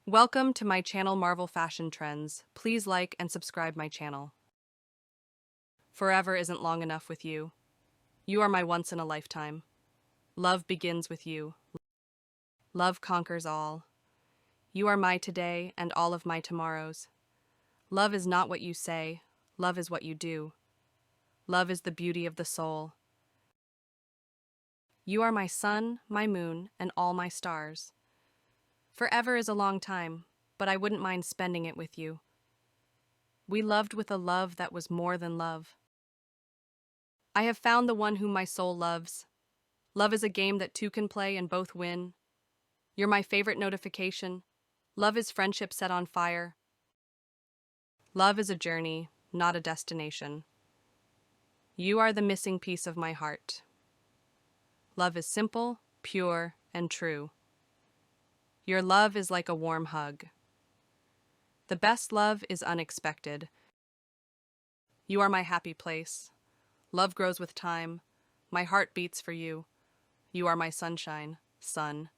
Welcome to my channel Marvel Fashion Trends. Please like and subscribe my channel. Forever isn't long enough with you. You are my once in a lifetime. Love begins with you. Love conquers all. You are my today and all of my tomorrows. Love is not what you say, love is what you do. Love is the beauty of the soul. You are my sun, my moon, and all my stars. Forever is a long time, but I wouldn't mind spending it with you. We loved with a love that was more than love. I have found the one whom my soul loves. Love is a game that two can play and both win. You're my favorite notification. Love is friendship set on fire. Love is a journey, not a destination. You are the missing piece of my heart. Love is simple, pure, and true. Your love is like a warm hug. The best love is unexpected. You are my happy place. Love grows with time. My heart beats for you. You are my sunshine, sun.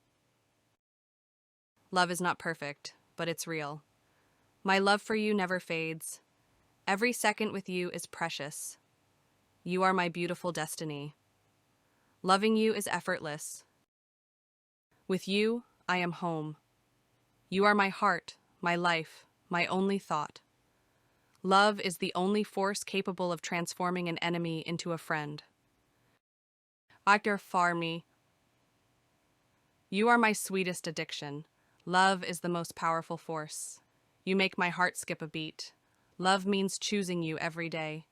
Love is not perfect, but it's real. My love for you never fades. Every second with you is precious. You are my beautiful destiny. Loving you is effortless. With you, I am home. You are my heart, my life, my only thought. Love is the only force capable of transforming an enemy into a friend. DIYFlowers. You are my sweetest addiction. Love is the most powerful force. You make my heart skip a beat. Love means choosing you every day.